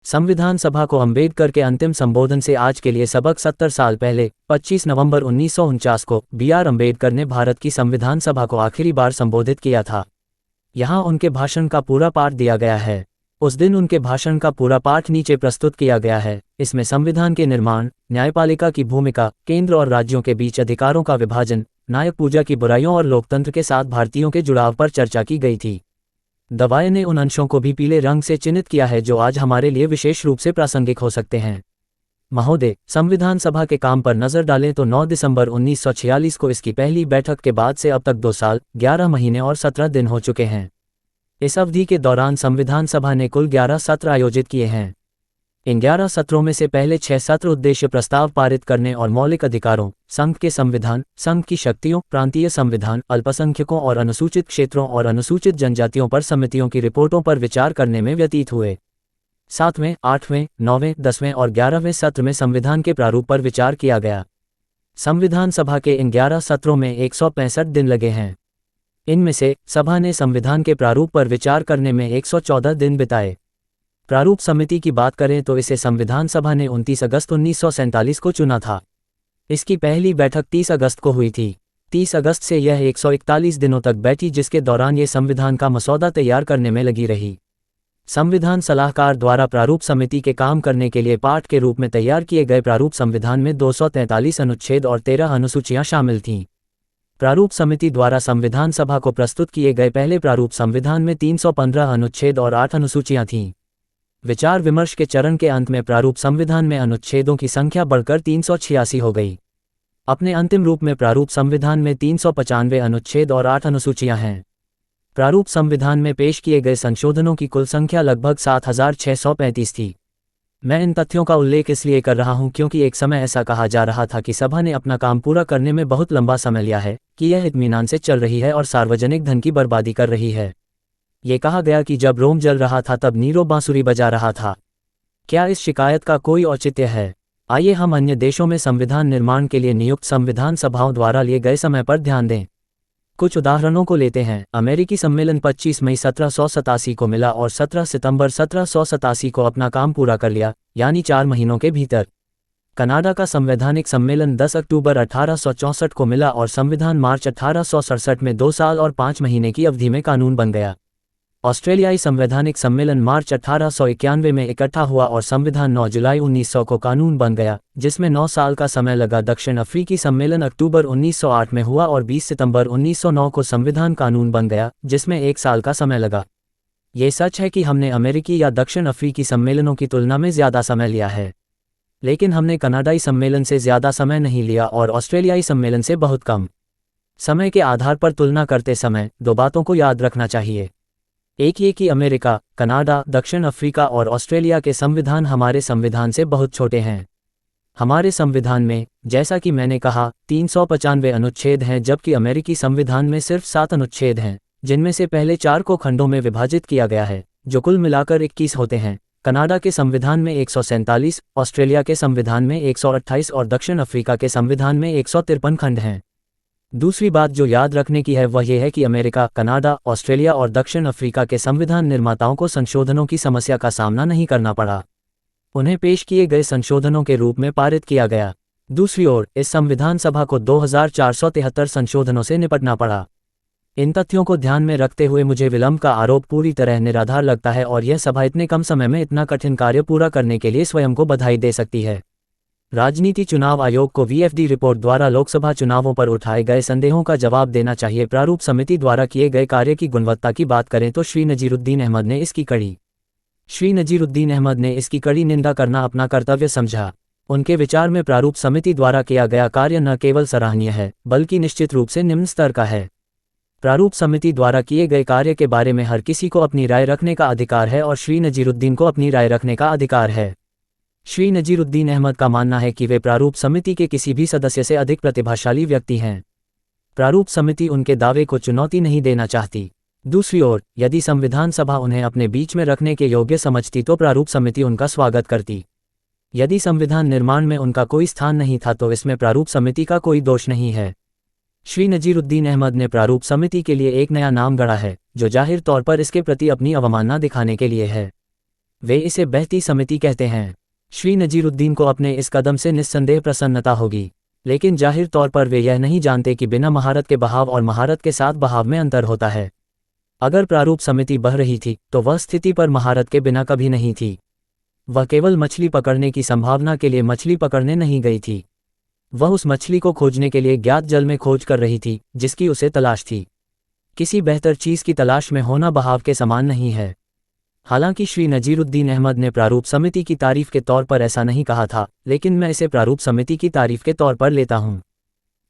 संविधान सभा को अंबेडकर के अंतिम संबोधन से आज के लिए सबक। 70 साल पहले 25 नवंबर 1949 को B.R. अम्बेडकर ने भारत की संविधान सभा को आखिरी बार संबोधित किया था। यहाँ उनके भाषण का पूरा पाठ दिया गया है। उस दिन उनके भाषण का पूरा पाठ नीचे प्रस्तुत किया गया है। इसमें संविधान के निर्माण, न्यायपालिका की भूमिका, केंद्र और राज्यों के बीच अधिकारों का विभाजन, नायक पूजा की बुराइयों और लोकतंत्र के साथ भारतीयों के जुड़ाव पर चर्चा की गई थी। दवाएं ने उन अंशों को भी पीले रंग से चिन्हित किया है जो आज हमारे लिए विशेष रूप से प्रासंगिक हो सकते हैं। महोदय, संविधान सभा के काम पर नजर डालें तो 9 दिसंबर 1946 को इसकी पहली बैठक के बाद से अब तक 2 साल, 11 महीने और 17 दिन हो चुके हैं। इस अवधि के दौरान संविधान सभा ने कुल 11 सत्र आयोजित किए हैं। इन 11 सत्रों में से पहले 6 सत्र उद्देश्य प्रस्ताव पारित करने और मौलिक अधिकारों, संघ के संविधान, संघ की शक्तियों, प्रांतीय संविधान, अल्पसंख्यकों और अनुसूचित क्षेत्रों और अनुसूचित जनजातियों पर समितियों की रिपोर्टों पर विचार करने में व्यतीत हुए। 7वें, 8वें, 9वें, 10वें और 11वें सत्र में संविधान के प्रारूप पर विचार किया गया। संविधान सभा के इन 11 सत्रों में 165 दिन लगे हैं। इनमें से सभा ने संविधान के प्रारूप पर विचार करने में 114 दिन बिताए। प्रारूप समिति की बात करें तो इसे संविधान सभा ने 29 अगस्त 1947 को चुना था। इसकी पहली बैठक 30 अगस्त को हुई थी। 30 अगस्त से यह 141 दिनों तक बैठी, जिसके दौरान ये संविधान का मसौदा तैयार करने में लगी रही। संविधान सलाहकार द्वारा प्रारूप समिति के काम करने के लिए पाठ के रूप में तैयार किए गए प्रारूप संविधान में 243 अनुच्छेद और 13 अनुसूचियां शामिल थीं। प्रारूप समिति द्वारा संविधान सभा को प्रस्तुत किए गए पहले प्रारूप संविधान में 315 अनुच्छेद और 8 अनुसूचियां थीं। विचार विमर्श के चरण के अंत में प्रारूप संविधान में अनुच्छेदों की संख्या बढ़कर 386 हो गई। अपने अंतिम रूप में प्रारूप संविधान में 395 अनुच्छेद और 8 अनुसूचियां हैं। प्रारूप संविधान में पेश किए गए संशोधनों की कुल संख्या लगभग 7635 थी। मैं इन तथ्यों का उल्लेख इसलिए कर रहा हूं क्योंकि एक समय ऐसा कहा जा रहा था कि सभा ने अपना काम पूरा करने में बहुत लंबा समय लिया है, कि यह इत्मीनान से चल रही है और सार्वजनिक धन की बर्बादी कर रही है। ये कहा गया कि जब रोम जल रहा था तब नीरो बांसुरी बजा रहा था। क्या इस शिकायत का कोई औचित्य है? आइए हम अन्य देशों में संविधान निर्माण के लिए नियुक्त संविधान सभाओं द्वारा लिए गए समय पर ध्यान दें। कुछ उदाहरणों को लेते हैं। अमेरिकी सम्मेलन 25 मई 1787 को मिला और 17 सितंबर 1787 को अपना काम पूरा कर लिया, यानी 4 महीनों के भीतर। कनाडा का संवैधानिक सम्मेलन 10 अक्टूबर 1864 को मिला और संविधान मार्च 1867 में 2 साल और 5 महीने की अवधि में कानून बन गया। ऑस्ट्रेलियाई संवैधानिक सम्मेलन मार्च 1891 में इकट्ठा हुआ और संविधान 9 जुलाई 1900 को कानून बन गया, जिसमें 9 साल का समय लगा। दक्षिण अफ्रीकी सम्मेलन अक्टूबर 1908 में हुआ और 20 सितंबर 1909 को संविधान कानून बन गया, जिसमें 1 साल का समय लगा। ये सच है कि हमने अमेरिकी या दक्षिण अफ्रीकी सम्मेलनों की तुलना में ज़्यादा समय लिया है, लेकिन हमने कनाडाई सम्मेलन से ज़्यादा समय नहीं लिया और ऑस्ट्रेलियाई सम्मेलन से बहुत कम। समय के आधार पर तुलना करते समय 2 बातों को याद रखना चाहिए। एक ये कि अमेरिका, कनाडा, दक्षिण अफ्रीका और ऑस्ट्रेलिया के संविधान हमारे संविधान से बहुत छोटे हैं। हमारे संविधान में, जैसा कि मैंने कहा, 395 अनुच्छेद हैं, जबकि अमेरिकी संविधान में सिर्फ 7 अनुच्छेद हैं, जिनमें से पहले 4 को खंडों में विभाजित किया गया है, जो कुल मिलाकर 21 होते हैं। कनाडा के संविधान में 147, ऑस्ट्रेलिया के संविधान में 128 और दक्षिण अफ्रीका के संविधान में 153 खंड हैं। दूसरी बात जो याद रखने की है वह यह है कि अमेरिका, कनाडा, ऑस्ट्रेलिया और दक्षिण अफ्रीका के संविधान निर्माताओं को संशोधनों की समस्या का सामना नहीं करना पड़ा। उन्हें पेश किए गए संशोधनों के रूप में पारित किया गया। दूसरी ओर, इस संविधान सभा को 2473 संशोधनों से निपटना पड़ा। इन तथ्यों को ध्यान में रखते हुए मुझे विलंब का आरोप पूरी तरह निराधार लगता है और यह सभा इतने कम समय में इतना कठिन कार्य पूरा करने के लिए स्वयं को बधाई दे सकती है। राजनीति चुनाव आयोग को VFD रिपोर्ट द्वारा लोकसभा चुनावों पर उठाए गए संदेहों का जवाब देना चाहिए। प्रारूप समिति द्वारा किए गए कार्य की गुणवत्ता की बात करें तो श्री नजीरुद्दीन अहमद ने इसकी कड़ी निंदा करना अपना कर्तव्य समझा। उनके विचार में प्रारूप समिति द्वारा किया गया कार्य न केवल सराहनीय है, बल्कि निश्चित रूप से निम्न स्तर का है। प्रारूप समिति द्वारा किए गए कार्य के बारे में हर किसी को अपनी राय रखने का अधिकार है और श्री नजीरुद्दीन को अपनी राय रखने का अधिकार है। श्री नजीरुद्दीन अहमद का मानना है कि वे प्रारूप समिति के किसी भी सदस्य से अधिक प्रतिभाशाली व्यक्ति हैं। प्रारूप समिति उनके दावे को चुनौती नहीं देना चाहती। दूसरी ओर, यदि संविधान सभा उन्हें अपने बीच में रखने के योग्य समझती तो प्रारूप समिति उनका स्वागत करती। यदि संविधान निर्माण में उनका कोई स्थान नहीं था तो इसमें प्रारूप समिति का कोई दोष नहीं है। श्री नजीरुद्दीन अहमद ने प्रारूप समिति के लिए एक नया नाम गढ़ा है, जो जाहिर तौर पर इसके प्रति अपनी अवमानना दिखाने के लिए है। वे इसे बहती समिति कहते हैं। श्री नजीरुद्दीन को अपने इस कदम से निस्संदेह प्रसन्नता होगी, लेकिन जाहिर तौर पर वे यह नहीं जानते कि बिना महारत के बहाव और महारत के साथ बहाव में अंतर होता है। अगर प्रारूप समिति बह रही थी तो वह स्थिति पर महारत के बिना कभी नहीं थी। वह केवल मछली पकड़ने की संभावना के लिए मछली पकड़ने नहीं गई थी। वह उस मछली को खोजने के लिए ज्ञात जल में खोज कर रही थी जिसकी उसे तलाश थी। किसी बेहतर चीज की तलाश में होना बहाव के समान नहीं है। हालांकि श्री नजीरुद्दीन अहमद ने प्रारूप समिति की तारीफ के तौर पर ऐसा नहीं कहा था, लेकिन मैं इसे प्रारूप समिति की तारीफ के तौर पर लेता हूं।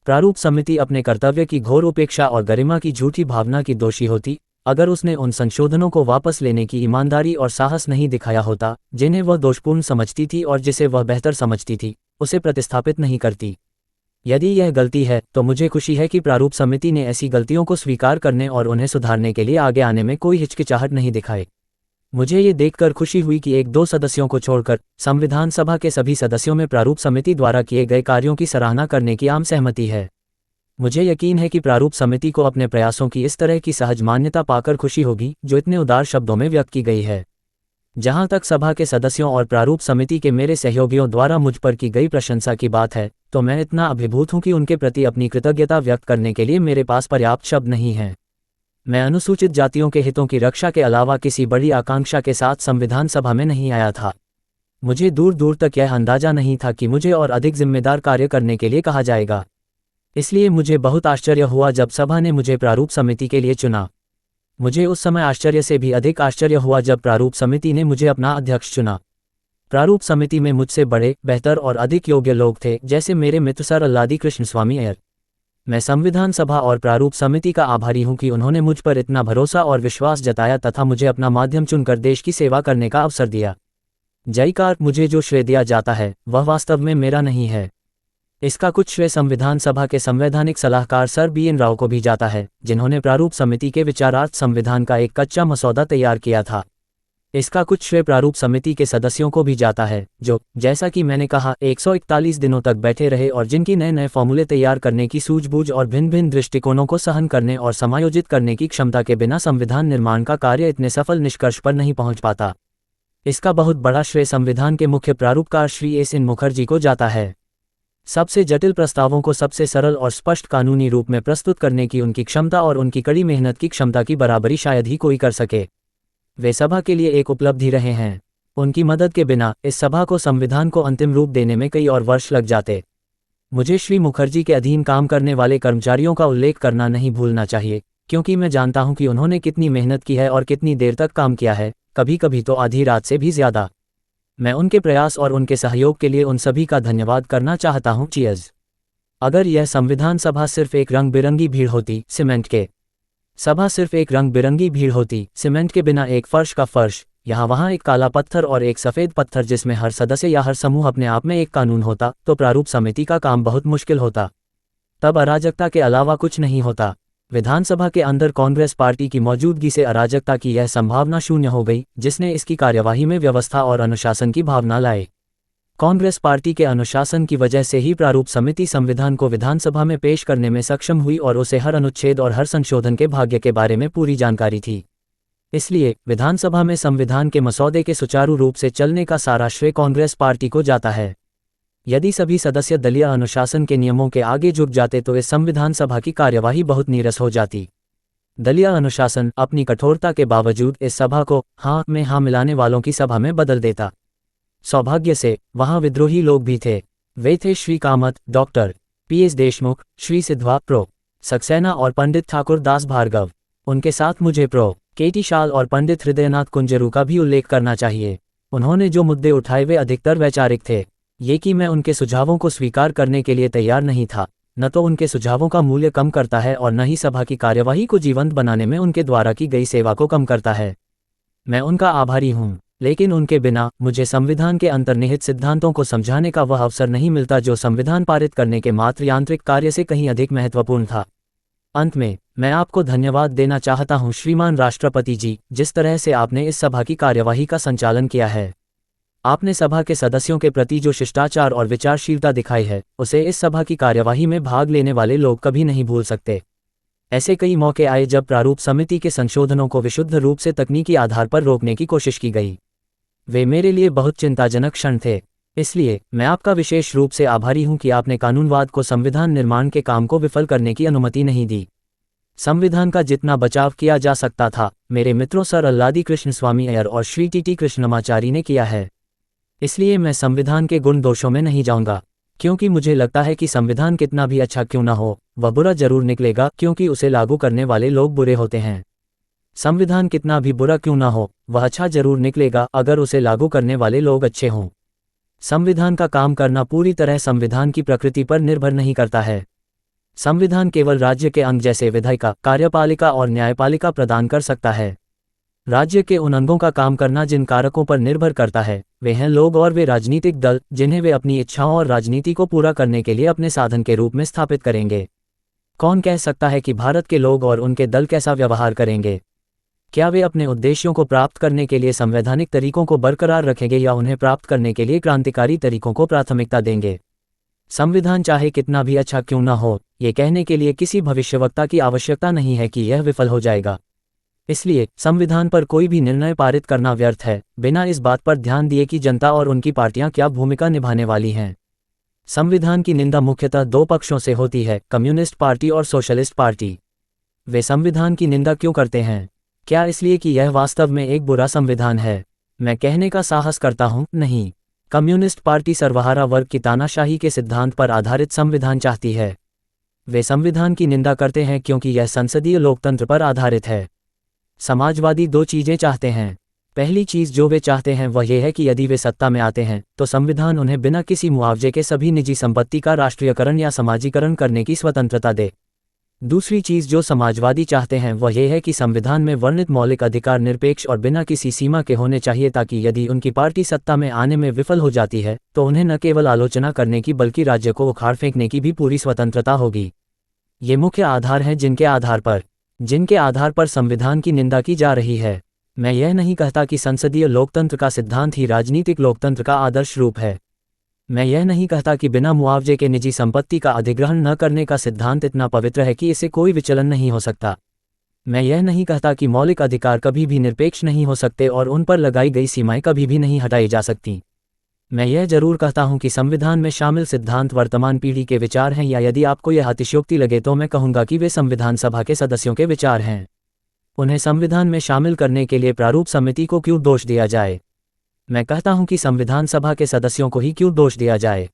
प्रारूप समिति अपने कर्तव्य की घोर उपेक्षा और गरिमा की झूठी भावना की दोषी होती अगर उसने उन संशोधनों को वापस लेने की ईमानदारी और साहस नहीं दिखाया होता जिन्हें वह दोषपूर्ण समझती थी और जिसे वह बेहतर समझती थी, उसे प्रतिस्थापित नहीं करती। यदि यह गलती है तो मुझे खुशी है कि प्रारूप समिति ने ऐसी गलतियों को स्वीकार करने और उन्हें सुधारने के लिए आगे आने में कोई हिचकिचाहट नहीं दिखाई। मुझे ये देखकर खुशी हुई कि 1-2 सदस्यों को छोड़कर संविधान सभा के सभी सदस्यों में प्रारूप समिति द्वारा किए गए कार्यों की सराहना करने की आम सहमति है। मुझे यकीन है कि प्रारूप समिति को अपने प्रयासों की इस तरह की सहज मान्यता पाकर खुशी होगी जो इतने उदार शब्दों में व्यक्त की गई है। जहां तक सभा के सदस्यों और प्रारूप समिति के मेरे सहयोगियों द्वारा मुझ पर की गई प्रशंसा की बात है, तो मैं इतना अभिभूत हूं कि उनके प्रति अपनी कृतज्ञता व्यक्त करने के लिए मेरे पास पर्याप्त शब्द नहीं हैं। मैं अनुसूचित जातियों के हितों की रक्षा के अलावा किसी बड़ी आकांक्षा के साथ संविधान सभा में नहीं आया था। मुझे दूर दूर तक यह अंदाजा नहीं था कि मुझे और अधिक जिम्मेदार कार्य करने के लिए कहा जाएगा। इसलिए मुझे बहुत आश्चर्य हुआ जब सभा ने मुझे प्रारूप समिति के लिए चुना। मुझे उस समय आश्चर्य से भी अधिक आश्चर्य हुआ जब प्रारूप समिति ने मुझे अपना अध्यक्ष चुना। प्रारूप समिति में मुझसे बड़े, बेहतर और अधिक योग्य लोग थे, जैसे मेरे मित्र सर अल्लादी कृष्णस्वामी अय्यर। मैं संविधान सभा और प्रारूप समिति का आभारी हूं कि उन्होंने मुझ पर इतना भरोसा और विश्वास जताया तथा मुझे अपना माध्यम चुनकर देश की सेवा करने का अवसर दिया। जयकार। मुझे जो श्रेय दिया जाता है वह वास्तव में मेरा नहीं है। इसका कुछ श्रेय संविधान सभा के संवैधानिक सलाहकार सर BN राव को भी जाता है, जिन्होंने प्रारूप समिति के विचारार्थ संविधान का एक कच्चा मसौदा तैयार किया था। इसका कुछ श्रेय प्रारूप समिति के सदस्यों को भी जाता है जो, जैसा कि मैंने कहा, 141 दिनों तक बैठे रहे और जिनकी नए नए फॉर्मूले तैयार करने की सूझबूझ और भिन्न भिन्न दृष्टिकोणों को सहन करने और समायोजित करने की क्षमता के बिना संविधान निर्माण का कार्य इतने सफल निष्कर्ष पर नहीं पहुंच पाता। इसका बहुत बड़ा श्रेय संविधान के मुख्य प्रारूपकार श्री S N मुखर्जी को जाता है। सबसे जटिल प्रस्तावों को सबसे सरल और स्पष्ट कानूनी रूप में प्रस्तुत करने की उनकी क्षमता और उनकी कड़ी मेहनत की क्षमता की बराबरी शायद ही कोई कर सके। वे सभा के लिए एक उपलब्धि रहे हैं। उनकी मदद के बिना इस सभा को संविधान को अंतिम रूप देने में कई और वर्ष लग जाते। मुझे श्री मुखर्जी के अधीन काम करने वाले कर्मचारियों का उल्लेख करना नहीं भूलना चाहिए, क्योंकि मैं जानता हूं कि उन्होंने कितनी मेहनत की है और कितनी देर तक काम किया है, कभी कभी तो आधी रात से भी ज्यादा। मैं उनके प्रयास और उनके सहयोग के लिए उन सभी का धन्यवाद करना चाहता हूं। चीयर्स। अगर यह संविधान सभा सिर्फ एक रंग बिरंगी भीड़ होती, सीमेंट के बिना एक फर्श का फर्श, यहाँ वहाँ एक काला पत्थर और एक सफ़ेद पत्थर जिसमें हर सदस्य या हर समूह अपने आप में एक कानून होता, तो प्रारूप समिति का काम बहुत मुश्किल होता। तब अराजकता के अलावा कुछ नहीं होता। विधानसभा के अंदर कांग्रेस पार्टी की मौजूदगी से अराजकता की यह संभावना शून्य हो गई, जिसने इसकी कार्यवाही में व्यवस्था और अनुशासन की भावना लाई। कांग्रेस पार्टी के अनुशासन की वजह से ही प्रारूप समिति संविधान को विधानसभा में पेश करने में सक्षम हुई और उसे हर अनुच्छेद और हर संशोधन के भाग्य के बारे में पूरी जानकारी थी। इसलिए विधानसभा में संविधान के मसौदे के सुचारू रूप से चलने का सारा श्रेय कांग्रेस पार्टी को जाता है। यदि सभी सदस्य दलीय अनुशासन के नियमों के आगे झुक जाते तो इस संविधान सभा की कार्यवाही बहुत नीरस हो जाती। दलीय अनुशासन अपनी कठोरता के बावजूद इस सभा को हाँ में हाँ मिलाने वालों की सभा में बदल देता। सौभाग्य से वहां विद्रोही लोग भी थे। वे थे Shri Kamath, doctor PS Deshmukh, Shri Sidhva, prof Saxena और पंडित ठाकुर दास भार्गव। उनके साथ मुझे प्रो KT शाल और पंडित हृदयनाथ कुंजरू का भी उल्लेख करना चाहिए। उन्होंने जो मुद्दे उठाए वे अधिकतर वैचारिक थे। ये कि मैं उनके सुझावों को स्वीकार करने के लिए तैयार नहीं था, न तो उनके सुझावों का मूल्य कम करता है और न ही सभा की कार्यवाही को जीवंत बनाने में उनके द्वारा की गई सेवा को कम करता है। मैं उनका आभारी हूँ, लेकिन उनके बिना मुझे संविधान के अंतर्निहित सिद्धांतों को समझाने का वह अवसर नहीं मिलता जो संविधान पारित करने के मात्र यांत्रिक कार्य से कहीं अधिक महत्वपूर्ण था। अंत में मैं आपको धन्यवाद देना चाहता हूं श्रीमान राष्ट्रपति जी, जिस तरह से आपने इस सभा की कार्यवाही का संचालन किया है। आपने सभा के सदस्यों के प्रति जो शिष्टाचार और विचारशीलता दिखाई है, उसे इस सभा की कार्यवाही में भाग लेने वाले लोग कभी नहीं भूल सकते। ऐसे कई मौके आए जब प्रारूप समिति के संशोधनों को विशुद्ध रूप से तकनीकी आधार पर रोकने की कोशिश की गई। वे मेरे लिए बहुत चिंताजनक क्षण थे। इसलिए मैं आपका विशेष रूप से आभारी हूं कि आपने कानूनवाद को संविधान निर्माण के काम को विफल करने की अनुमति नहीं दी। संविधान का जितना बचाव किया जा सकता था, मेरे मित्रों सर अल्लादी कृष्णस्वामी अय्यर और श्री टी कृष्णमाचारी ने किया है। इसलिए मैं संविधान के गुण दोषों में नहीं जाऊंगा, क्योंकि मुझे लगता है कि संविधान कितना भी अच्छा क्यों ना हो, वह बुरा जरूर निकलेगा क्योंकि उसे लागू करने वाले लोग बुरे होते हैं। संविधान कितना भी बुरा क्यों ना हो, वह अच्छा जरूर निकलेगा अगर उसे लागू करने वाले लोग अच्छे हों। संविधान का काम करना पूरी तरह संविधान की प्रकृति पर निर्भर नहीं करता है। संविधान केवल राज्य के अंग जैसे विधायिका, कार्यपालिका और न्यायपालिका प्रदान कर सकता है। राज्य के उन अंगों का काम करना जिन कारकों पर निर्भर करता है, वे हैं लोग और वे राजनीतिक दल, जिन्हें वे अपनी इच्छाओं और राजनीति को पूरा करने के लिए अपने साधन के रूप में स्थापित करेंगे। कौन कह सकता है कि भारत के लोग और उनके दल कैसा व्यवहार करेंगे? क्या वे अपने उद्देश्यों को प्राप्त करने के लिए संवैधानिक तरीकों को बरकरार रखेंगे या उन्हें प्राप्त करने के लिए क्रांतिकारी तरीकों को प्राथमिकता देंगे? संविधान चाहे कितना भी अच्छा क्यों न हो, ये कहने के लिए किसी भविष्यवक्ता की आवश्यकता नहीं है कि यह विफल हो जाएगा। इसलिए संविधान पर कोई भी निर्णय पारित करना व्यर्थ है, बिना इस बात पर ध्यान दिए कि जनता और उनकी पार्टियां क्या भूमिका निभाने वाली हैं। संविधान की निंदा मुख्यतः दो पक्षों से होती है, कम्युनिस्ट पार्टी और सोशलिस्ट पार्टी। वे संविधान की निंदा क्यों करते हैं? क्या इसलिए कि यह वास्तव में एक बुरा संविधान है? मैं कहने का साहस करता हूं, नहीं। कम्युनिस्ट पार्टी सर्वहारा वर्ग की तानाशाही के सिद्धांत पर आधारित संविधान चाहती है। वे संविधान की निंदा करते हैं क्योंकि यह संसदीय लोकतंत्र पर आधारित है। समाजवादी दो चीजें चाहते हैं। पहली चीज जो वे चाहते हैं वह यह है कि यदि वे सत्ता में आते हैं तो संविधान उन्हें बिना किसी मुआवजे के सभी निजी संपत्ति का राष्ट्रीयकरण या समाजीकरण करने की स्वतंत्रता दे। दूसरी चीज जो समाजवादी चाहते हैं वह यह है कि संविधान में वर्णित मौलिक अधिकार निरपेक्ष और बिना किसी सीमा के होने चाहिए, ताकि यदि उनकी पार्टी सत्ता में आने में विफल हो जाती है तो उन्हें न केवल आलोचना करने की बल्कि राज्य को उखाड़ फेंकने की भी पूरी स्वतंत्रता होगी। ये मुख्य आधार हैं जिनके आधार पर संविधान की निंदा की जा रही है। मैं यह नहीं कहता कि संसदीय लोकतंत्र का सिद्धांत ही राजनीतिक लोकतंत्र का आदर्श रूप है। मैं यह नहीं कहता कि बिना मुआवजे के निजी संपत्ति का अधिग्रहण न करने का सिद्धांत इतना पवित्र है कि इसे कोई विचलन नहीं हो सकता। मैं यह नहीं कहता कि मौलिक अधिकार कभी भी निरपेक्ष नहीं हो सकते और उन पर लगाई गई सीमाएं कभी भी नहीं हटाई जा सकती। मैं यह जरूर कहता हूं कि संविधान में शामिल सिद्धांत वर्तमान पीढ़ी के विचार हैं, या यदि आपको यह अतिशयोक्ति लगे तो मैं कहूंगा कि वे संविधान सभा के सदस्यों के विचार हैं। उन्हें संविधान में शामिल करने के लिए प्रारूप समिति को क्यों दोष दिया जाए? मैं कहता हूं कि संविधान सभा के सदस्यों को ही क्यों दोष दिया जाए।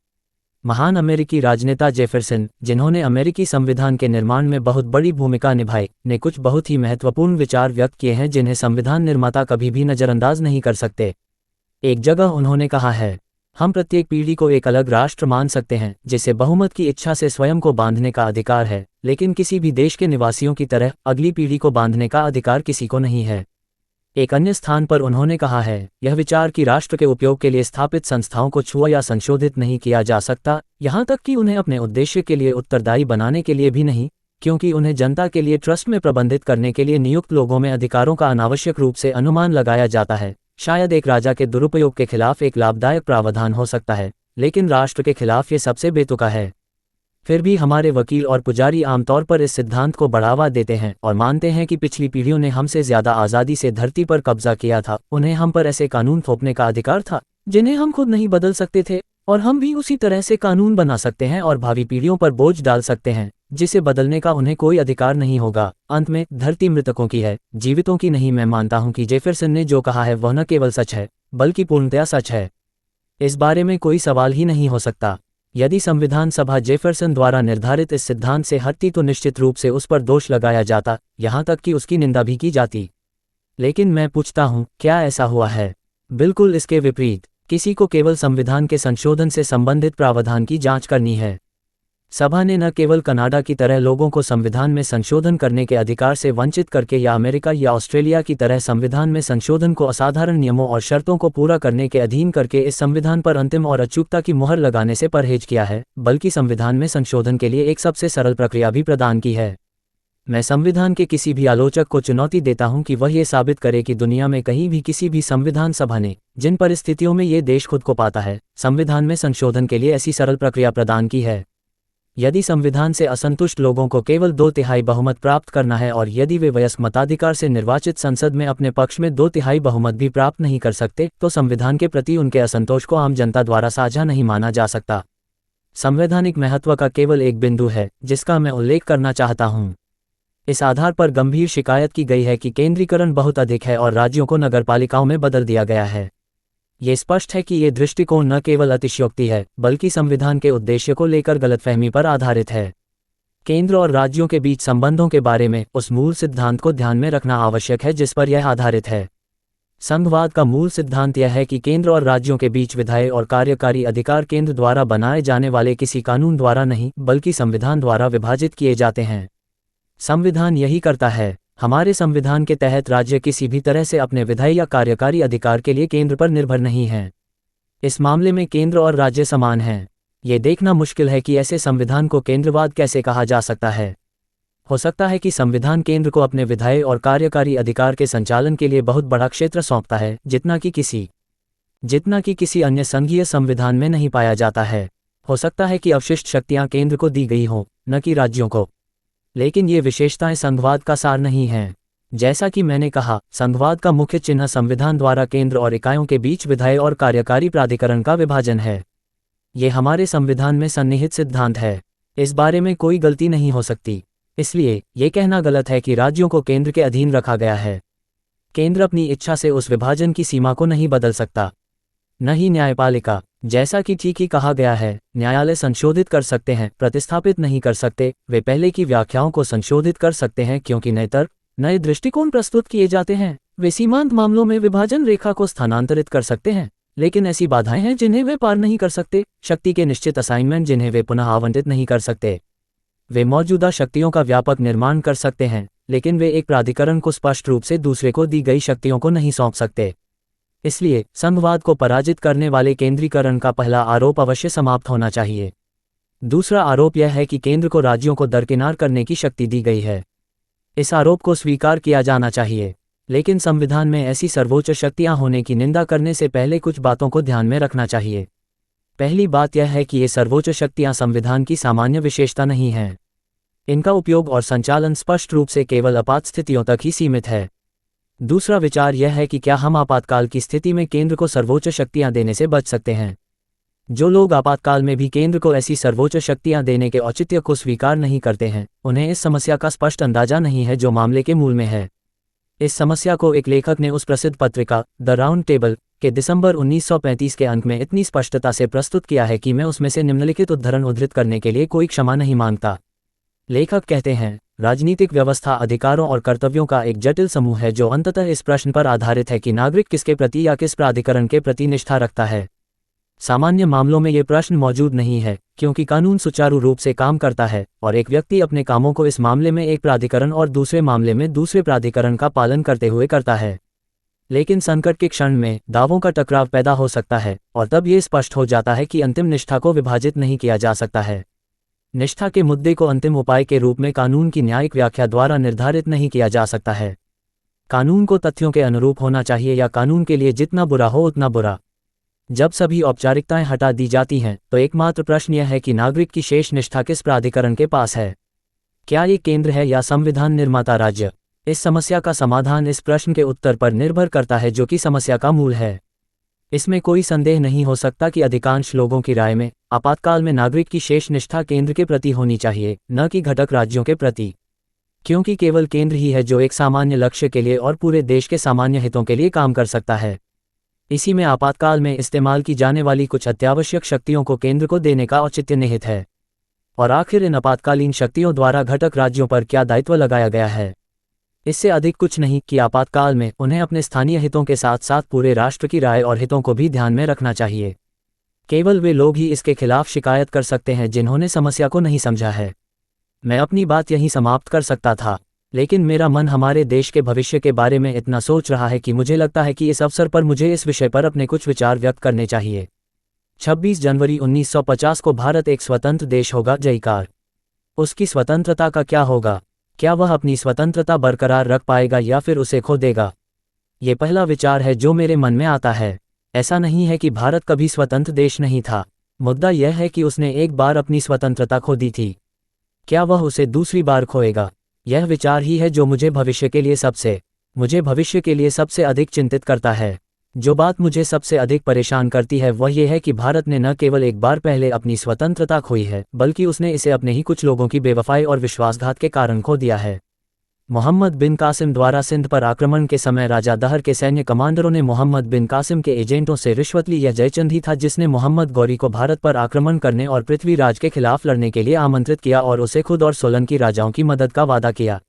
महान अमेरिकी राजनेता जेफरसन, जिन्होंने अमेरिकी संविधान के निर्माण में बहुत बड़ी भूमिका निभाई, ने कुछ बहुत ही महत्वपूर्ण विचार व्यक्त किए हैं जिन्हें संविधान निर्माता कभी भी नजरअंदाज नहीं कर सकते। एक जगह उन्होंने कहा है, हम प्रत्येक पीढ़ी को एक अलग राष्ट्र मान सकते हैं जिसे बहुमत की इच्छा से स्वयं को बांधने का अधिकार है, लेकिन किसी भी देश के निवासियों की तरह अगली पीढ़ी को बांधने का अधिकार किसी को नहीं है। एक अन्य स्थान पर उन्होंने कहा है, यह विचार कि राष्ट्र के उपयोग के लिए स्थापित संस्थाओं को छुआ या संशोधित नहीं किया जा सकता, यहाँ तक कि उन्हें अपने उद्देश्य के लिए उत्तरदायी बनाने के लिए भी नहीं, क्योंकि उन्हें जनता के लिए ट्रस्ट में प्रबंधित करने के लिए नियुक्त लोगों में अधिकारों का अनावश्यक रूप से अनुमान लगाया जाता है। शायद एक राजा के दुरुपयोग के खिलाफ एक लाभदायक प्रावधान हो सकता है, लेकिन राष्ट्र के खिलाफ ये सबसे बेतुका है। फिर भी हमारे वकील और पुजारी आमतौर पर इस सिद्धांत को बढ़ावा देते हैं और मानते हैं कि पिछली पीढ़ियों ने हमसे ज्यादा आज़ादी से धरती पर कब्जा किया था, उन्हें हम पर ऐसे कानून थोपने का अधिकार था जिन्हें हम खुद नहीं बदल सकते थे, और हम भी उसी तरह से कानून बना सकते हैं और भावी पीढ़ियों पर बोझ डाल सकते हैं जिसे बदलने का उन्हें कोई अधिकार नहीं होगा। अंत में धरती मृतकों की है, जीवितों की नहीं। मैं मानता हूं कि जेफरसन ने जो कहा है वह न केवल सच है बल्कि पूर्णतया सच है। इस बारे में कोई सवाल ही नहीं हो सकता। यदि संविधान सभा जेफरसन द्वारा निर्धारित इस सिद्धांत से हटती तो निश्चित रूप से उस पर दोष लगाया जाता, यहाँ तक कि उसकी निंदा भी की जाती। लेकिन मैं पूछता हूँ, क्या ऐसा हुआ है? बिल्कुल इसके विपरीत। किसी को केवल संविधान के संशोधन से संबंधित प्रावधान की जांच करनी है। सभा ने न केवल कनाडा की तरह लोगों को संविधान में संशोधन करने के अधिकार से वंचित करके या अमेरिका या ऑस्ट्रेलिया की तरह संविधान में संशोधन को असाधारण नियमों और शर्तों को पूरा करने के अधीन करके इस संविधान पर अंतिम और अचूकता की मुहर लगाने से परहेज किया है, बल्कि संविधान में संशोधन के लिए एक सबसे सरल प्रक्रिया भी प्रदान की है। मैं संविधान के किसी भी आलोचक को चुनौती देता हूं कि वह ये साबित करे कि दुनिया में कहीं भी किसी भी संविधान सभा ने, जिन परिस्थितियों में ये देश खुद को पाता है, संविधान में संशोधन के लिए ऐसी सरल प्रक्रिया प्रदान की है। यदि संविधान से असंतुष्ट लोगों को केवल 2/3 बहुमत प्राप्त करना है और यदि वे वयस्क मताधिकार से निर्वाचित संसद में अपने पक्ष में 2/3 बहुमत भी प्राप्त नहीं कर सकते, तो संविधान के प्रति उनके असंतोष को आम जनता द्वारा साझा नहीं माना जा सकता। संवैधानिक महत्व का केवल एक बिंदु है जिसका मैं उल्लेख करना चाहता हूं। इस आधार पर गंभीर शिकायत की गई है कि केंद्रीकरण बहुत अधिक है और राज्यों को नगरपालिकाओं में बदल दिया गया है। ये स्पष्ट है कि ये दृष्टिकोण न केवल अतिशयोक्ति है बल्कि संविधान के उद्देश्य को लेकर गलतफहमी पर आधारित है। केंद्र और राज्यों के बीच संबंधों के बारे में उस मूल सिद्धांत को ध्यान में रखना आवश्यक है जिस पर यह आधारित है। संघवाद का मूल सिद्धांत यह है कि केंद्र और राज्यों के बीच विधायी और कार्यकारी अधिकार केंद्र द्वारा बनाए जाने वाले किसी कानून द्वारा नहीं बल्कि संविधान द्वारा विभाजित किए जाते हैं। संविधान यही करता है। हमारे संविधान के तहत राज्य किसी भी तरह से अपने विधायी या कार्यकारी अधिकार के लिए केंद्र पर निर्भर नहीं हैं। इस मामले में केंद्र और राज्य समान हैं। ये देखना मुश्किल है कि ऐसे संविधान को केंद्रवाद कैसे कहा जा सकता है। हो सकता है कि संविधान केंद्र को अपने विधायी और कार्यकारी अधिकार के संचालन के लिए बहुत बड़ा क्षेत्र सौंपता है जितना कि किसी अन्य संघीय संविधान में नहीं पाया जाता है। हो सकता है कि अवशिष्ट शक्तियां केंद्र को दी गई हों, न कि राज्यों को। लेकिन ये विशेषताएं संघवाद का सार नहीं हैं। जैसा कि मैंने कहा, संघवाद का मुख्य चिन्ह संविधान द्वारा केंद्र और इकाइयों के बीच विधायी और कार्यकारी प्राधिकरण का विभाजन है। ये हमारे संविधान में सन्निहित सिद्धांत है। इस बारे में कोई गलती नहीं हो सकती। इसलिए ये कहना गलत है कि राज्यों को केंद्र के अधीन रखा गया है। केंद्र अपनी इच्छा से उस विभाजन की सीमा को नहीं बदल सकता, न ही न्यायपालिका। जैसा कि ठीक ही कहा गया है, न्यायालय संशोधित कर सकते हैं, प्रतिस्थापित नहीं कर सकते। वे पहले की व्याख्याओं को संशोधित कर सकते हैं क्योंकि नए तर्क, नए दृष्टिकोण प्रस्तुत किए जाते हैं। वे सीमांत मामलों में विभाजन रेखा को स्थानांतरित कर सकते हैं, लेकिन ऐसी बाधाएं हैं जिन्हें वे पार नहीं कर सकते। शक्ति के निश्चित असाइनमेंट जिन्हें वे पुनः आवंटित नहीं कर सकते। वे मौजूदा शक्तियों का व्यापक निर्माण कर सकते हैं, लेकिन वे एक प्राधिकरण को स्पष्ट रूप से दूसरे को दी गई शक्तियों को नहीं सौंप सकते। इसलिए संघवाद को पराजित करने वाले केंद्रीकरण का पहला आरोप अवश्य समाप्त होना चाहिए। दूसरा आरोप यह है कि केंद्र को राज्यों को दरकिनार करने की शक्ति दी गई है। इस आरोप को स्वीकार किया जाना चाहिए, लेकिन संविधान में ऐसी सर्वोच्च शक्तियां होने की निंदा करने से पहले कुछ बातों को ध्यान में रखना चाहिए। पहली बात यह है कि ये सर्वोच्च शक्तियां संविधान की सामान्य विशेषता नहीं हैं। इनका उपयोग और संचालन स्पष्ट रूप से केवल आपात स्थितियों तक ही सीमित है। दूसरा विचार यह है कि क्या हम आपातकाल की स्थिति में केंद्र को सर्वोच्च शक्तियां देने से बच सकते हैं। जो लोग आपातकाल में भी केंद्र को ऐसी सर्वोच्च शक्तियां देने के औचित्य को स्वीकार नहीं करते हैं, उन्हें इस समस्या का स्पष्ट अंदाजा नहीं है जो मामले के मूल में है। इस समस्या को एक लेखक ने उस प्रसिद्ध पत्रिका द राउंड टेबल के दिसंबर 1935 के अंक में इतनी स्पष्टता से प्रस्तुत किया है कि मैं उसमें से निम्नलिखित उद्धरण उद्धृत करने के लिए कोई क्षमा नहीं मांगता। लेखक कहते हैं, राजनीतिक व्यवस्था अधिकारों और कर्तव्यों का एक जटिल समूह है जो अंततः इस प्रश्न पर आधारित है कि नागरिक किसके प्रति या किस प्राधिकरण के प्रति निष्ठा रखता है। सामान्य मामलों में ये प्रश्न मौजूद नहीं है क्योंकि कानून सुचारू रूप से काम करता है और एक व्यक्ति अपने कामों को इस मामले में एक प्राधिकरण और दूसरे मामले में दूसरे प्राधिकरण का पालन करते हुए करता है। लेकिन संकट के क्षण में दावों का टकराव पैदा हो सकता है और तब ये स्पष्ट हो जाता है कि अंतिम निष्ठा को विभाजित नहीं किया जा सकता है। निष्ठा के मुद्दे को अंतिम उपाय के रूप में कानून की न्यायिक व्याख्या द्वारा निर्धारित नहीं किया जा सकता है। कानून को तथ्यों के अनुरूप होना चाहिए या कानून के लिए जितना बुरा हो उतना बुरा। जब सभी औपचारिकताएं हटा दी जाती हैं तो एकमात्र प्रश्न यह है कि नागरिक की शेष निष्ठा किस प्राधिकरण के पास है। क्या ये केंद्र है या संविधान निर्माता राज्य? इस समस्या का समाधान इस प्रश्न के उत्तर पर निर्भर करता है जो कि समस्या का मूल है। इसमें कोई संदेह नहीं हो सकता कि अधिकांश लोगों की राय में आपातकाल में नागरिक की शेष निष्ठा केंद्र के प्रति होनी चाहिए, न कि घटक राज्यों के प्रति, क्योंकि केवल केंद्र ही है जो एक सामान्य लक्ष्य के लिए और पूरे देश के सामान्य हितों के लिए काम कर सकता है। इसी में आपातकाल में इस्तेमाल की जाने वाली कुछ अत्यावश्यक शक्तियों को केंद्र को देने का औचित्य निहित है। और आखिर इन आपातकालीन शक्तियों द्वारा घटक राज्यों पर क्या दायित्व लगाया गया है? इससे अधिक कुछ नहीं कि आपातकाल में उन्हें अपने स्थानीय हितों के साथ साथ पूरे राष्ट्र की राय और हितों को भी ध्यान में रखना चाहिए। केवल वे लोग ही इसके खिलाफ शिकायत कर सकते हैं जिन्होंने समस्या को नहीं समझा है। मैं अपनी बात यहीं समाप्त कर सकता था, लेकिन मेरा मन हमारे देश के भविष्य के बारे में इतना सोच रहा है कि मुझे लगता है कि इस अवसर पर मुझे इस विषय पर अपने कुछ विचार व्यक्त करने चाहिए। 26 जनवरी 1950 को भारत एक स्वतंत्र देश होगा। जयकार। उसकी स्वतंत्रता का क्या होगा? क्या वह अपनी स्वतंत्रता बरकरार रख पाएगा या फिर उसे खो देगा? ये पहला विचार है जो मेरे मन में आता है। ऐसा नहीं है कि भारत कभी स्वतंत्र देश नहीं था। मुद्दा यह है कि उसने एक बार अपनी स्वतंत्रता खो दी थी। क्या वह उसे दूसरी बार खोएगा? यह विचार ही है जो मुझे भविष्य के लिए सबसे अधिक चिंतित करता है। जो बात मुझे सबसे अधिक परेशान करती है वह यह है कि भारत ने न केवल एक बार पहले अपनी स्वतंत्रता खोई है, बल्कि उसने इसे अपने ही कुछ लोगों की बेवफाई और विश्वासघात के कारण खो दिया है। मोहम्मद बिन कासिम द्वारा सिंध पर आक्रमण के समय राजा दहर के सैन्य कमांडरों ने मोहम्मद बिन कासिम के एजेंटों से रिश्वत ली। यह जयचंद ही था जिसने मोहम्मद गौरी को भारत पर आक्रमण करने और पृथ्वीराज के खिलाफ लड़ने के लिए आमंत्रित किया और उसे खुद और सोलंकी राजाओं की मदद का वादा किया।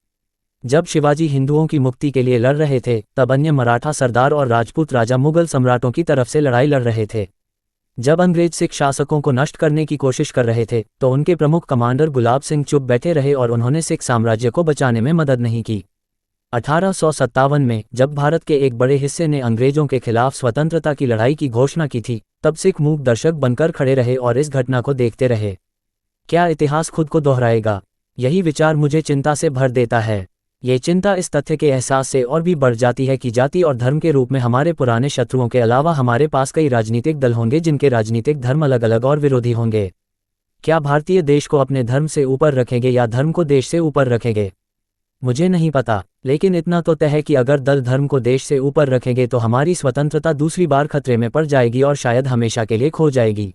जब शिवाजी हिंदुओं की मुक्ति के लिए लड़ रहे थे, तब अन्य मराठा सरदार और राजपूत राजा मुगल सम्राटों की तरफ से लड़ाई लड़ रहे थे। जब अंग्रेज सिख शासकों को नष्ट करने की कोशिश कर रहे थे, तो उनके प्रमुख कमांडर गुलाब सिंह चुप बैठे रहे और उन्होंने सिख साम्राज्य को बचाने में मदद नहीं की। 1857 में जब भारत के एक बड़े हिस्से ने अंग्रेजों के खिलाफ स्वतंत्रता की लड़ाई की घोषणा की थी, तब सिख मूक दर्शक बनकर खड़े रहे और इस घटना को देखते रहे। क्या इतिहास खुद को दोहराएगा? यही विचार मुझे चिंता से भर देता है। ये चिंता इस तथ्य के एहसास से और भी बढ़ जाती है कि जाति और धर्म के रूप में हमारे पुराने शत्रुओं के अलावा हमारे पास कई राजनीतिक दल होंगे जिनके राजनीतिक धर्म अलग अलग और विरोधी होंगे। क्या भारतीय देश को अपने धर्म से ऊपर रखेंगे या धर्म को देश से ऊपर रखेंगे? मुझे नहीं पता, लेकिन इतना तो तय है कि अगर दल धर्म को देश से ऊपर रखेंगे तो हमारी स्वतंत्रता दूसरी बार खतरे में पड़ जाएगी और शायद हमेशा के लिए खो जाएगी।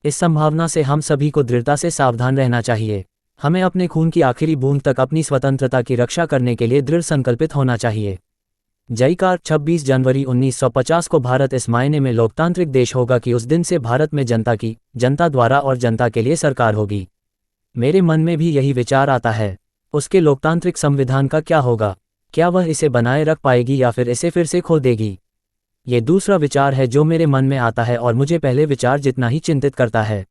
इस संभावना से हम सभी को दृढ़ता से सावधान रहना चाहिए। हमें अपने खून की आखिरी बूंद तक अपनी स्वतंत्रता की रक्षा करने के लिए दृढ़ संकल्पित होना चाहिए। जयकार। 26 जनवरी 1950 को भारत इस मायने में लोकतांत्रिक देश होगा कि उस दिन से भारत में जनता द्वारा और जनता के लिए सरकार होगी। मेरे मन में भी यही विचार आता है। उसके लोकतांत्रिक संविधान का क्या होगा? क्या वह इसे बनाए रख पाएगी या फिर इसे फिर से खो देगी? ये दूसरा विचार है जो मेरे मन में आता है और मुझे पहले विचार जितना ही चिंतित करता है।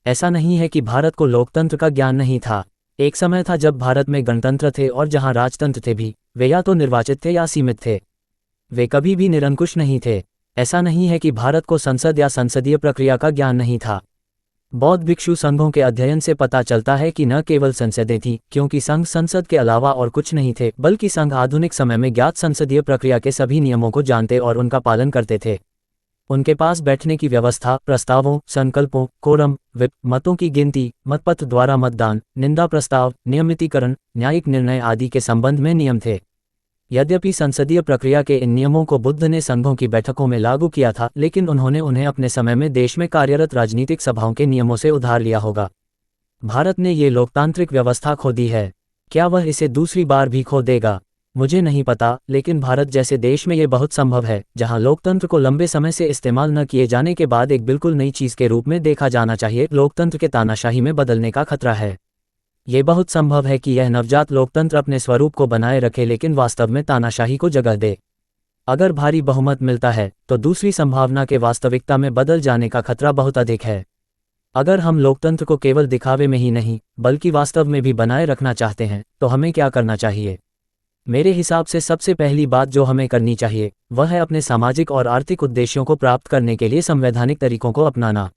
ऐसा नहीं है कि भारत को लोकतंत्र का ज्ञान नहीं था। एक समय था जब भारत में गणतंत्र थे और जहां राजतंत्र थे भी, वे या तो निर्वाचित थे या सीमित थे। वे कभी भी निरंकुश नहीं थे। ऐसा नहीं है कि भारत को संसद या संसदीय प्रक्रिया का ज्ञान नहीं था। बौद्ध भिक्षु संघों के अध्ययन से पता चलता है कि न केवल संसदें थीं, क्योंकि संघ संसद के अलावा और कुछ नहीं थे, बल्कि संघ आधुनिक समय में ज्ञात संसदीय प्रक्रिया के सभी नियमों को जानते और उनका पालन करते थे। उनके पास बैठने की व्यवस्था, प्रस्तावों, संकल्पों, कोरम, विप, मतों की गिनती, मतपत्र द्वारा मतदान, निंदा प्रस्ताव, नियमितीकरण, न्यायिक निर्णय आदि के संबंध में नियम थे। यद्यपि संसदीय प्रक्रिया के इन नियमों को बुद्ध ने संघों की बैठकों में लागू किया था, लेकिन उन्होंने उन्हें अपने समय में देश में कार्यरत राजनीतिक सभाओं के नियमों से उधार लिया होगा। भारत ने ये लोकतांत्रिक व्यवस्था खो दी है। क्या वह इसे दूसरी बार भी खो देगा? मुझे नहीं पता, लेकिन भारत जैसे देश में ये बहुत संभव है, जहां लोकतंत्र को लंबे समय से इस्तेमाल न किए जाने के बाद एक बिल्कुल नई चीज के रूप में देखा जाना चाहिए। लोकतंत्र के तानाशाही में बदलने का खतरा है। ये बहुत संभव है कि यह नवजात लोकतंत्र अपने स्वरूप को बनाए रखे लेकिन वास्तव में तानाशाही को जगह दे। अगर भारी बहुमत मिलता है तो दूसरी संभावना के वास्तविकता में बदल जाने का खतरा बहुत अधिक है। अगर हम लोकतंत्र को केवल दिखावे में ही नहीं बल्कि वास्तव में भी बनाए रखना चाहते हैं तो हमें क्या करना चाहिए? मेरे हिसाब से सबसे पहली बात जो हमें करनी चाहिए वह है अपने सामाजिक और आर्थिक उद्देश्यों को प्राप्त करने के लिए संवैधानिक तरीकों को अपनाना।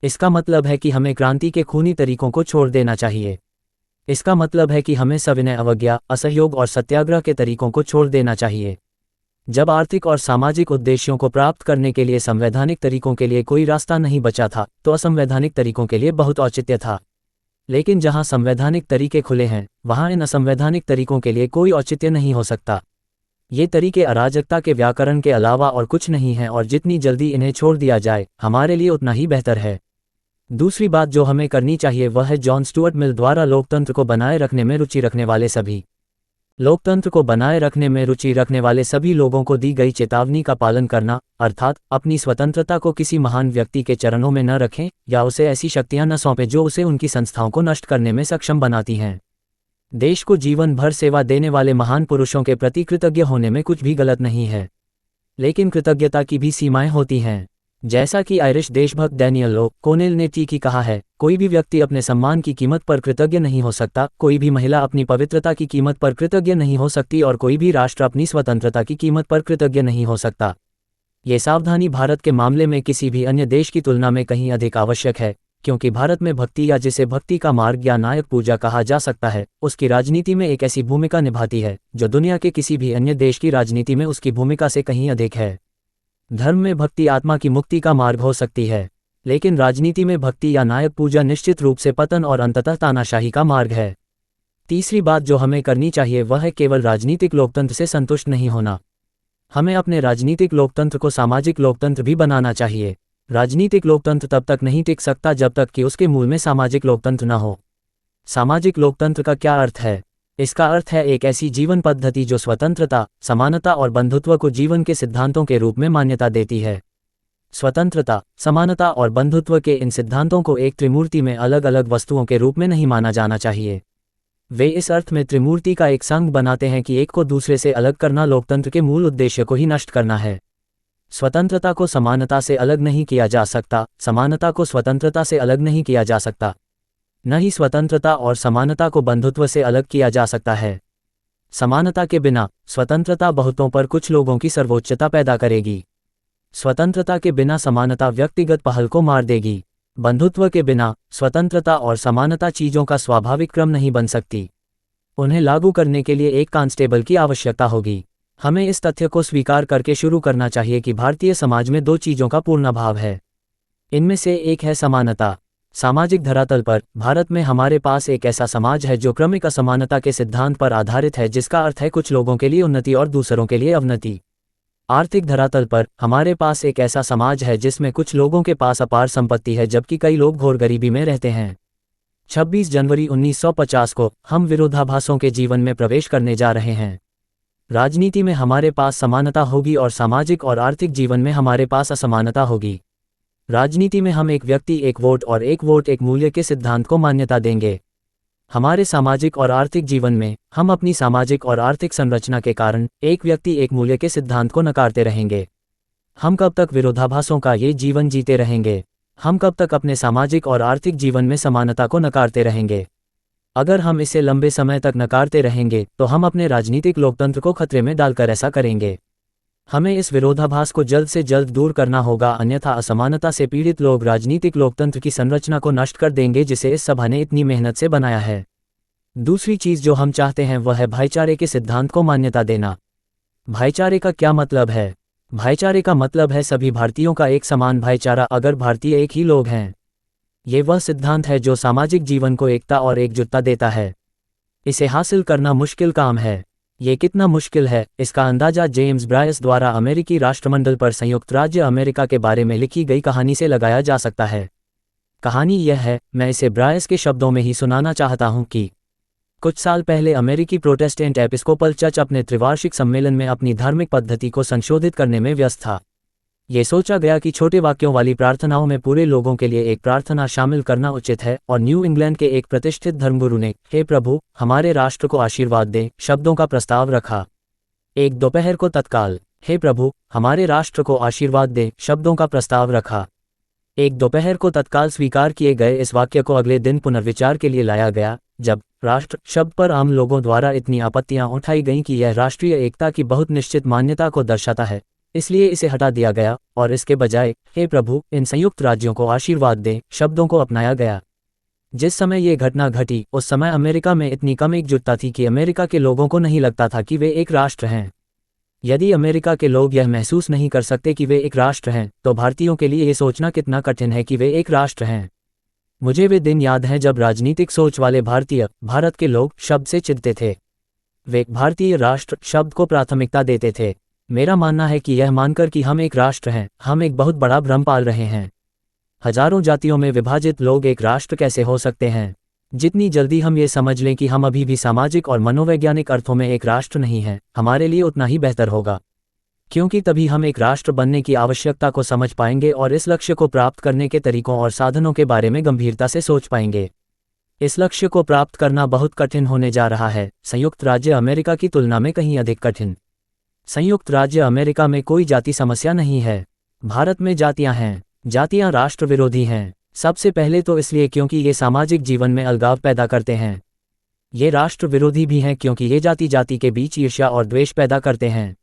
इसका मतलब है कि हमें क्रांति के खूनी तरीकों को छोड़ देना चाहिए। इसका मतलब है कि हमें सविनय अवज्ञा, असहयोग और सत्याग्रह के तरीकों को छोड़ देना चाहिए। जब आर्थिक और सामाजिक उद्देश्यों को प्राप्त करने के लिए संवैधानिक तरीकों के लिए कोई रास्ता नहीं बचा था, तो असंवैधानिक तरीकों के लिए बहुत औचित्य था। लेकिन जहां संवैधानिक तरीके खुले हैं, वहां इन असंवैधानिक तरीकों के लिए कोई औचित्य नहीं हो सकता। ये तरीके अराजकता के व्याकरण के अलावा और कुछ नहीं हैं और जितनी जल्दी इन्हें छोड़ दिया जाए, हमारे लिए उतना ही बेहतर है। दूसरी बात जो हमें करनी चाहिए वह है जॉन स्टुअर्ट मिल द्वारा लोकतंत्र को बनाए रखने में रुचि रखने वाले सभी लोगों को दी गई चेतावनी का पालन करना, अर्थात अपनी स्वतंत्रता को किसी महान व्यक्ति के चरणों में न रखें या उसे ऐसी शक्तियां न सौंपें जो उसे उनकी संस्थाओं को नष्ट करने में सक्षम बनाती हैं। देश को जीवन भर सेवा देने वाले महान पुरुषों के प्रति कृतज्ञ होने में कुछ भी गलत नहीं है, लेकिन कृतज्ञता की भी सीमाएं होती हैं। जैसा कि आयरिश देशभक्त डैनियल ओ'कोनेल ने ठीक ही कहा है, कोई भी व्यक्ति अपने सम्मान की कीमत पर कृतज्ञ नहीं हो सकता, कोई भी महिला अपनी पवित्रता की कीमत पर कृतज्ञ नहीं हो सकती और कोई भी राष्ट्र अपनी स्वतंत्रता की कीमत पर कृतज्ञ नहीं हो सकता। ये सावधानी भारत के मामले में किसी भी अन्य देश की तुलना में कहीं अधिक आवश्यक है, क्योंकि भारत में भक्ति या जिसे भक्ति का मार्ग या नायक पूजा कहा जा सकता है, उसकी राजनीति में एक ऐसी भूमिका निभाती है जो दुनिया के किसी भी अन्य देश की राजनीति में उसकी भूमिका से कहीं अधिक है। धर्म में भक्ति आत्मा की मुक्ति का मार्ग हो सकती है। लेकिन राजनीति में भक्ति या नायक पूजा निश्चित रूप से पतन और अंततः तानाशाही का मार्ग है। तीसरी बात जो हमें करनी चाहिए वह है केवल राजनीतिक लोकतंत्र से संतुष्ट नहीं होना। हमें अपने राजनीतिक लोकतंत्र को सामाजिक लोकतंत्र भी बनाना चाहिए। राजनीतिक लोकतंत्र तब तक नहीं टिक सकता जब तक कि उसके मूल में सामाजिक लोकतंत्र न हो। सामाजिक लोकतंत्र का क्या अर्थ है? इसका अर्थ है एक ऐसी जीवन पद्धति जो स्वतंत्रता, समानता और बंधुत्व को जीवन के सिद्धांतों के रूप में मान्यता देती है। स्वतंत्रता, समानता और बंधुत्व के इन सिद्धांतों को एक त्रिमूर्ति में अलग अलग वस्तुओं के रूप में नहीं माना जाना चाहिए। वे इस अर्थ में त्रिमूर्ति का एक संघ बनाते हैं कि एक को दूसरे से अलग करना लोकतंत्र के मूल उद्देश्य को ही नष्ट करना है। स्वतंत्रता को समानता से अलग नहीं किया जा सकता, समानता को स्वतंत्रता से अलग नहीं किया जा सकता, न ही स्वतंत्रता और समानता को बंधुत्व से अलग किया जा सकता है। समानता के बिना स्वतंत्रता बहुतों पर कुछ लोगों की सर्वोच्चता पैदा करेगी। स्वतंत्रता के बिना समानता व्यक्तिगत पहल को मार देगी। बंधुत्व के बिना स्वतंत्रता और समानता चीज़ों का स्वाभाविक क्रम नहीं बन सकती। उन्हें लागू करने के लिए एक कांस्टेबल की आवश्यकता होगी। हमें इस तथ्य को स्वीकार करके शुरू करना चाहिए कि भारतीय समाज में दो चीज़ों का पूर्ण अभाव है। इनमें से एक है समानता। सामाजिक धरातल पर भारत में हमारे पास एक ऐसा समाज है जो क्रमिक असमानता के सिद्धांत पर आधारित है, जिसका अर्थ है कुछ लोगों के लिए उन्नति और दूसरों के लिए अवनति। आर्थिक धरातल पर हमारे पास एक ऐसा समाज है जिसमें कुछ लोगों के पास अपार संपत्ति है जबकि कई लोग घोर गरीबी में रहते हैं। 26 जनवरी 1950 को हम विरोधाभासों के जीवन में प्रवेश करने जा रहे हैं। राजनीति में हमारे पास समानता होगी और सामाजिक और आर्थिक जीवन में हमारे पास असमानता होगी। राजनीति में हम एक व्यक्ति एक वोट और एक वोट एक मूल्य के सिद्धांत को मान्यता देंगे। हमारे सामाजिक और आर्थिक जीवन में हम अपनी सामाजिक और आर्थिक संरचना के कारण एक व्यक्ति एक मूल्य के सिद्धांत को नकारते रहेंगे। हम कब तक विरोधाभासों का ये जीवन जीते रहेंगे? हम कब तक अपने सामाजिक और आर्थिक जीवन में समानता को नकारते रहेंगे? अगर हम इसे लंबे समय तक नकारते रहेंगे तो हम अपने राजनीतिक लोकतंत्र को खतरे में डालकर ऐसा करेंगे। हमें इस विरोधाभास को जल्द से जल्द दूर करना होगा, अन्यथा असमानता से पीड़ित लोग राजनीतिक लोकतंत्र की संरचना को नष्ट कर देंगे जिसे इस सभा ने इतनी मेहनत से बनाया है। दूसरी चीज़ जो हम चाहते हैं वह है भाईचारे के सिद्धांत को मान्यता देना। भाईचारे का क्या मतलब है? भाईचारे का मतलब है सभी भारतीयों का एक समान भाईचारा अगर भारतीय एक ही लोग हैं। ये वह सिद्धांत है जो सामाजिक जीवन को एकता और एकजुटता देता है। इसे हासिल करना मुश्किल काम है। ये कितना मुश्किल है इसका अंदाजा जेम्स ब्रायस द्वारा अमेरिकी राष्ट्रमंडल पर संयुक्त राज्य अमेरिका के बारे में लिखी गई कहानी से लगाया जा सकता है। कहानी यह है, मैं इसे ब्रायस के शब्दों में ही सुनाना चाहता हूं कि कुछ साल पहले अमेरिकी प्रोटेस्टेंट एपिस्कोपल चर्च अपने त्रिवार्षिक सम्मेलन में अपनी धार्मिक पद्धति को संशोधित करने में व्यस्त था। ये सोचा गया कि छोटे वाक्यों वाली प्रार्थनाओं में पूरे लोगों के लिए एक प्रार्थना शामिल करना उचित है और न्यू इंग्लैंड के एक प्रतिष्ठित धर्मगुरु ने हे प्रभु हमारे राष्ट्र को आशीर्वाद दें शब्दों का प्रस्ताव रखा। एक दोपहर को तत्काल हे प्रभु हमारे राष्ट्र को आशीर्वाद दें शब्दों का प्रस्ताव रखा। एक दोपहर को तत्काल स्वीकार किए गए इस वाक्य को अगले दिन पुनर्विचार के लिए लाया गया जब राष्ट्र शब्द पर आम लोगों द्वारा इतनी आपत्तियां उठाई गईं कि यह राष्ट्रीय एकता की बहुत निश्चित मान्यता को दर्शाता है, इसलिए इसे हटा दिया गया और इसके बजाय हे प्रभु इन संयुक्त राज्यों को आशीर्वाद दें शब्दों को अपनाया गया। जिस समय ये घटना घटी उस समय अमेरिका में इतनी कम एकजुटता थी कि अमेरिका के लोगों को नहीं लगता था कि वे एक राष्ट्र हैं। यदि अमेरिका के लोग यह महसूस नहीं कर सकते कि वे एक राष्ट्र हैं तो भारतीयों के लिए ये सोचना कितना कठिन है कि वे एक राष्ट्र हैं। मुझे वे दिन याद हैं जब राजनीतिक सोच वाले भारतीय भारत के लोग शब्द से चिढ़ते थे। वे भारतीय राष्ट्र शब्द को प्राथमिकता देते थे। मेरा मानना है कि यह मानकर कि हम एक राष्ट्र हैं हम एक बहुत बड़ा भ्रम पाल रहे हैं। हजारों जातियों में विभाजित लोग एक राष्ट्र कैसे हो सकते हैं? जितनी जल्दी हम ये समझ लें कि हम अभी भी सामाजिक और मनोवैज्ञानिक अर्थों में एक राष्ट्र नहीं हैं, हमारे लिए उतना ही बेहतर होगा, क्योंकि तभी हम एक राष्ट्र बनने की आवश्यकता को समझ पाएंगे और इस लक्ष्य को प्राप्त करने के तरीकों और साधनों के बारे में गंभीरता से सोच पाएंगे। इस लक्ष्य को प्राप्त करना बहुत कठिन होने जा रहा है, संयुक्त राज्य अमेरिका की तुलना में कहीं अधिक कठिन। संयुक्त राज्य अमेरिका में कोई जाति समस्या नहीं है। भारत में जातियां हैं। जातियां राष्ट्र विरोधी हैं। सबसे पहले तो इसलिए क्योंकि ये सामाजिक जीवन में अलगाव पैदा करते हैं। ये राष्ट्र विरोधी भी हैं क्योंकि ये जाति जाति के बीच ईर्ष्या और द्वेष पैदा करते हैं।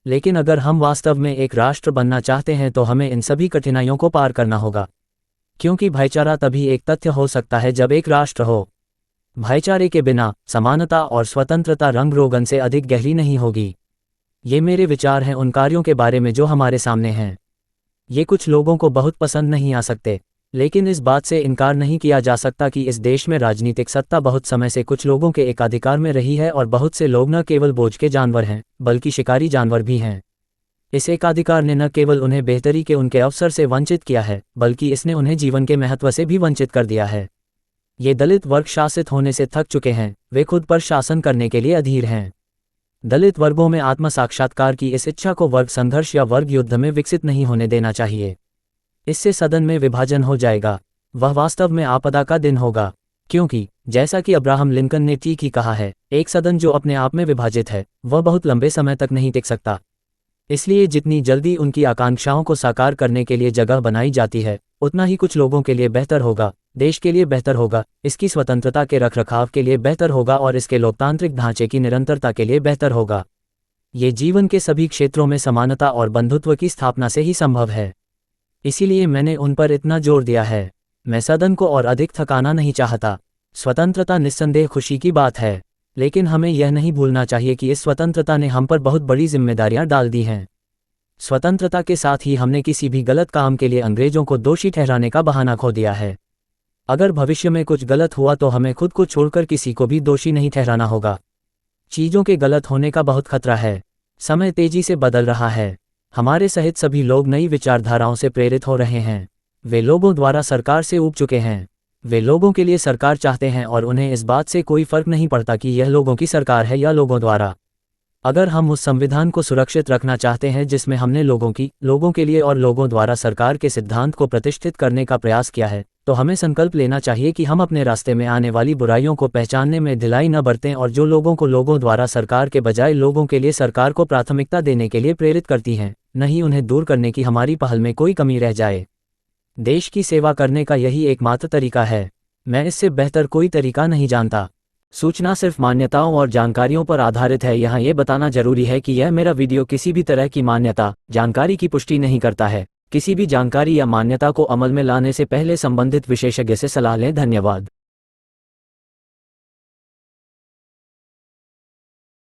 लेकिन अगर हम वास्तव में एक राष्ट्र बनना चाहते हैं तो हमें इन सभी कठिनाइयों को पार करना होगा, क्योंकि भाईचारा तभी एक तथ्य हो सकता है जब एक राष्ट्र हो। भाईचारे के बिना समानता और स्वतंत्रता रंग रोगन से अधिक गहरी नहीं होगी। ये मेरे विचार हैं उन कार्यों के बारे में जो हमारे सामने हैं। ये कुछ लोगों को बहुत पसंद नहीं आ सकते, लेकिन इस बात से इनकार नहीं किया जा सकता कि इस देश में राजनीतिक सत्ता बहुत समय से कुछ लोगों के एकाधिकार में रही है और बहुत से लोग न केवल बोझ के जानवर हैं, बल्कि शिकारी जानवर भी हैं। इस एकाधिकार ने न केवल उन्हें बेहतरी के उनके अवसर से वंचित किया है, बल्कि इसने उन्हें जीवन के महत्व से भी वंचित कर दिया है। ये दलित वर्ग शासित होने से थक चुके हैं, वे खुद पर शासन करने के लिए अधीर हैं। दलित वर्गों में आत्म साक्षात्कार की इस इच्छा को वर्ग संघर्ष या वर्ग युद्ध में विकसित नहीं होने देना चाहिए। इससे सदन में विभाजन हो जाएगा। वह वास्तव में आपदा का दिन होगा, क्योंकि जैसा कि अब्राहम लिंकन ने ठीक ही कहा है, एक सदन जो अपने आप में विभाजित है वह बहुत लंबे समय तक नहीं टिक सकता। इसलिए जितनी जल्दी उनकी आकांक्षाओं को साकार करने के लिए जगह बनाई जाती है, उतना ही कुछ लोगों के लिए बेहतर होगा, देश के लिए बेहतर होगा, इसकी स्वतंत्रता के रखरखाव के लिए बेहतर होगा और इसके लोकतांत्रिक ढांचे की निरंतरता के लिए बेहतर होगा। ये जीवन के सभी क्षेत्रों में समानता और बंधुत्व की स्थापना से ही संभव है। इसीलिए मैंने उन पर इतना जोर दिया है। मैं सदन को और अधिक थकाना नहीं चाहता। स्वतंत्रता निस्संदेह खुशी की बात है, लेकिन हमें यह नहीं भूलना चाहिए कि इस स्वतंत्रता ने हम पर बहुत बड़ी जिम्मेदारियां डाल दी हैं। स्वतंत्रता के साथ ही हमने किसी भी गलत काम के लिए अंग्रेजों को दोषी ठहराने का बहाना खो दिया है। अगर भविष्य में कुछ गलत हुआ तो हमें खुद को छोड़कर किसी को भी दोषी नहीं ठहराना होगा। चीज़ों के गलत होने का बहुत खतरा है। समय तेजी से बदल रहा है। हमारे सहित सभी लोग नई विचारधाराओं से प्रेरित हो रहे हैं। वे लोगों द्वारा सरकार से ऊब चुके हैं। वे लोगों के लिए सरकार चाहते हैं और उन्हें इस बात से कोई फर्क नहीं पड़ता कि यह लोगों की सरकार है या लोगों द्वारा। अगर हम उस संविधान को सुरक्षित रखना चाहते हैं जिसमें हमने लोगों के लिए और लोगों द्वारा सरकार के सिद्धांत को प्रतिष्ठित करने का प्रयास किया है, तो हमें संकल्प लेना चाहिए कि हम अपने रास्ते में आने वाली बुराइयों को पहचानने में ढिलाई न बरतें और जो लोगों को लोगों द्वारा सरकार के बजाय लोगों के लिए सरकार को प्राथमिकता देने के लिए प्रेरित करती हैं, नहीं उन्हें दूर करने की हमारी पहल में कोई कमी रह जाए। देश की सेवा करने का यही एकमात्र तरीका है। मैं इससे बेहतर कोई तरीका नहीं जानता। सूचना सिर्फ मान्यताओं और जानकारियों पर आधारित है। यहाँ ये बताना जरूरी है कि यह मेरा वीडियो किसी भी तरह की मान्यता, जानकारी की पुष्टि नहीं करता है। किसी भी जानकारी या मान्यता को अमल में लाने से पहले संबंधित विशेषज्ञ से सलाह लें। धन्यवाद।